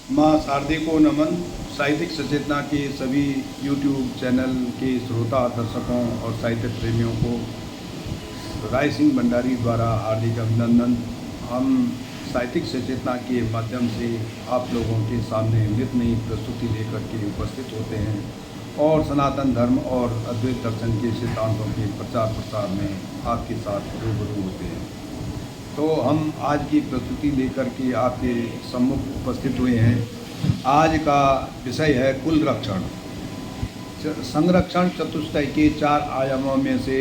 माँ शारदे को नमन। साहित्यिक सचेतना के सभी यूट्यूब चैनल के श्रोता दर्शकों और साहित्य प्रेमियों को राय सिंह भंडारी द्वारा हार्दिक अभिनंदन। हम साहित्यिक सचेतना के माध्यम से आप लोगों के सामने नित नई प्रस्तुति लेकर के उपस्थित होते हैं और सनातन धर्म और अद्वैत दर्शन के सिद्धांतों के प्रचार प्रसार में आपके साथ रूबरू होते हैं। तो हम आज की प्रस्तुति लेकर के आपके सम्मुख उपस्थित हुए हैं। आज का विषय है कुल रक्षण। संरक्षण चतुष्टय के 4 आयामों में से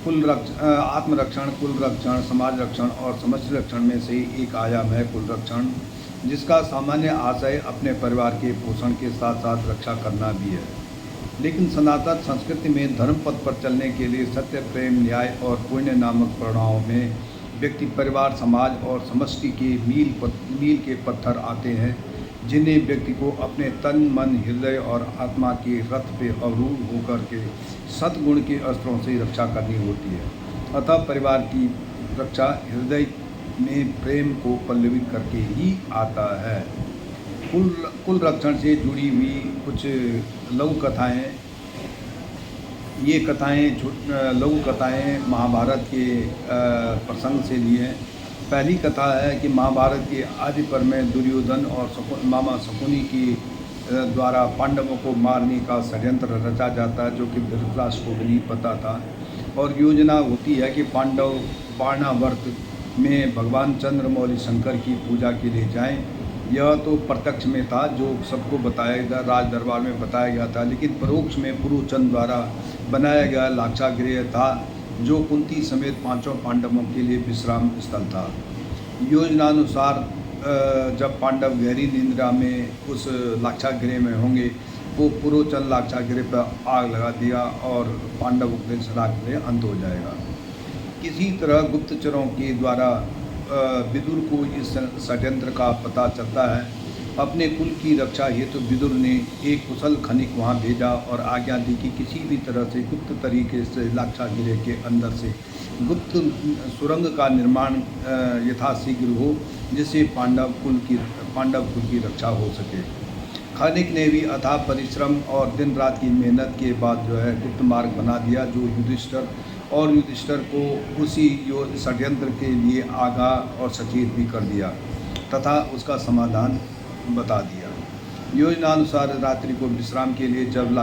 आत्मरक्षण, कुल रक्षण, समाज रक्षण और समष्टि रक्षण में से एक आयाम है कुल रक्षण, जिसका सामान्य आशय अपने परिवार के पोषण के साथ साथ रक्षा करना भी है। लेकिन सनातन संस्कृति में धर्म पथ पर चलने के लिए सत्य, प्रेम, न्याय और पुण्य नामक प्रेरणाओं में व्यक्ति, परिवार, समाज और समष्टि के मील के पत्थर आते हैं, जिन्हें व्यक्ति को अपने तन, मन, हृदय और आत्मा के रथ पे आरूढ़ होकर के सद्गुण के अस्त्रों से रक्षा करनी होती है। अतः परिवार की रक्षा हृदय में प्रेम को पल्लवित करके ही आता है। कुल रक्षण से जुड़ी हुई कुछ लघु कथाएँ, ये कथाएँ लघु कथाएँ महाभारत के प्रसंग से ली हैं। पहली कथा है कि महाभारत के आदि पर्व में दुर्योधन और मामा शकुनी की द्वारा पांडवों को मारने का षड्यंत्र रचा जाता है, जो कि धृतराष्ट्र को भी नहीं पता था। और योजना होती है कि पांडव बाणावर्त में भगवान चंद्रमौली शंकर की पूजा के लिए जाएं। यह तो प्रत्यक्ष में था, जो सबको बताया गया, राज दरबार में बताया गया था, लेकिन परोक्ष में पुरुचंद द्वारा बनाया गया लाक्षागृह था, जो कुंती समेत 5 पांडवों के लिए विश्राम स्थल था। योजनानुसार जब पांडव गहरी निंद्रा में उस लाक्षागृह में होंगे, वो पुरोचन लाक्षागृह पर आग लगा दिया और पांडव उपदेशरागृह अंत हो जाएगा। किसी तरह गुप्तचरों के द्वारा विदुर को इस षड्यंत्र का पता चलता है। अपने कुल की रक्षा हेतु विदुर ने एक कुशल खनिक वहां भेजा और आज्ञा दी कि किसी भी तरह से गुप्त तरीके से लाक्षागृह के अंदर से गुप्त सुरंग का निर्माण यथाशीघ्र हो, जिससे पांडव कुल की रक्षा हो सके। खनिक ने भी अथाह परिश्रम और दिन रात की मेहनत के बाद जो है गुप्त मार्ग बना दिया, जो युधिष्ठिर को उसी षड्यंत्र के लिए आगाह और सचेत भी कर दिया तथा उसका समाधान बता दिया। योजनानुसार रात्रि को विश्राम के लिए जब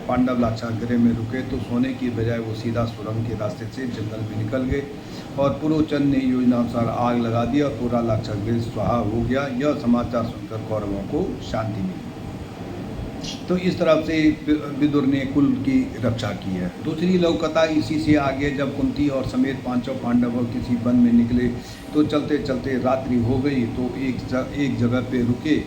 पांडव लाक्षागृह में रुके, तो सोने की बजाय वो सीधा सुरंग के रास्ते से जंगल में निकल गए और पुरोचन ने योजनानुसार आग लगा दी और पूरा लाक्षागृह स्वाहा हो गया। यह समाचार सुनकर कौरवों को शांति मिली। तो इस तरह से विदुर ने कुल की रक्षा की है। दूसरी लघु कथा इसी से आगे, जब कुंती और समेत 5 पांडव किसी वन में निकले, तो चलते चलते रात्रि हो गई, तो एक जगह पे रुके।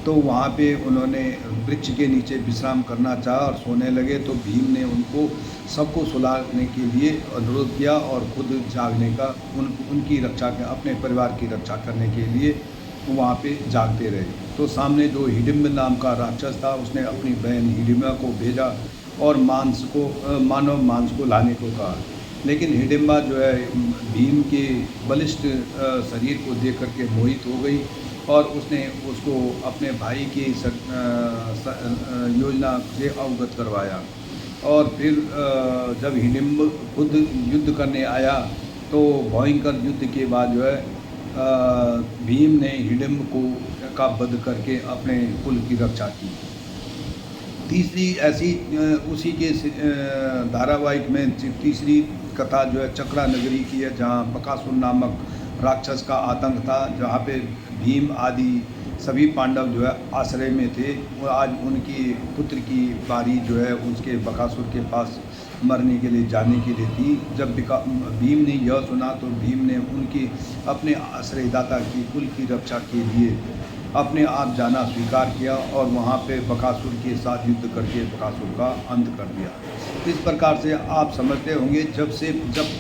तो वहाँ पे उन्होंने वृक्ष के नीचे विश्राम करना चाहा और सोने लगे, तो भीम ने उनको सबको सुलाने के लिए अनुरोध किया और खुद जागने का उनकी रक्षा, अपने परिवार की रक्षा करने के लिए वहाँ पे जागते रहे। तो सामने जो हिडिंब नाम का राक्षस था, उसने अपनी बहन हिडिंबा को भेजा और मानव मांस को लाने को कहा। लेकिन हिडिंबा जो है भीम के बलिष्ठ शरीर को देख करके मोहित हो गई और उसने उसको अपने भाई की योजना से अवगत करवाया। और फिर जब हिडिंब खुद युद्ध करने आया, तो भयंकर युद्ध के बाद जो है भीम ने हिडिंब का वध करके अपने कुल की रक्षा की। तीसरी ऐसी उसी के धारावाहिक में तीसरी कथा जो है चक्रा नगरी की है, जहाँ बकासुर नामक राक्षस का आतंक था, जहाँ पे भीम आदि सभी पांडव जो है आश्रय में थे। और आज उनकी पुत्र की बारी जो है उसके बकासुर के पास मरने के लिए जाने के लिए थी। जब भीम ने यह सुना, तो भीम ने उनकी अपने आश्रयदाता की कुल की रक्षा के लिए अपने आप जाना स्वीकार किया और वहाँ पे बकासुर के साथ युद्ध करके बकासुर का अंत कर दिया। इस प्रकार से आप समझते होंगे, जब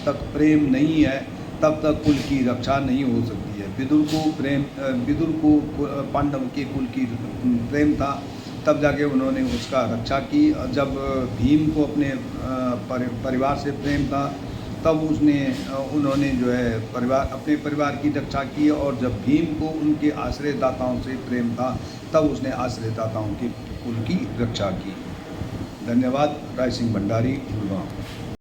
तक प्रेम नहीं है तब तक कुल की रक्षा नहीं हो सकती है। विदुर को पांडव के कुल की प्रेम था, तब जाके उन्होंने उसका रक्षा की। जब भीम को अपने परिवार से प्रेम था तब उन्होंने जो है अपने परिवार की रक्षा की, और जब भीम को उनके आश्रयदाताओं से प्रेम था तब उसने आश्रयदाताओं के कुल की रक्षा की। धन्यवाद। राय सिंह भंडारी, गुड़गांव।